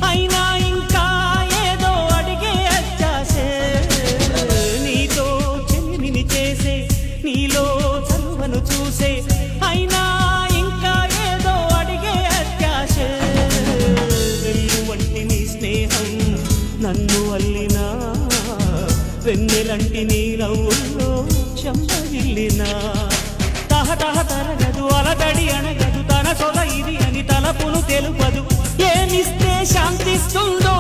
అయినా ఇంకా ఏదో అడిగే అత్యాసే నీతో చెలిమిని చేసే నీలో చలువను చూసే అయినా ఇంకా ఏదో అడిగే అత్యాసే వెన్ను వంటి నీ స్నేహం నన్ను అల్లినా వెన్నెలంటి నీ నవ్వుల్లో చెంపగిల్లినా తహతహ తరగదు అలదడి అనగదు తన సొల ఇది అని తలపును తెలుపదు ఏమిస్తే శాంతిస్తుందో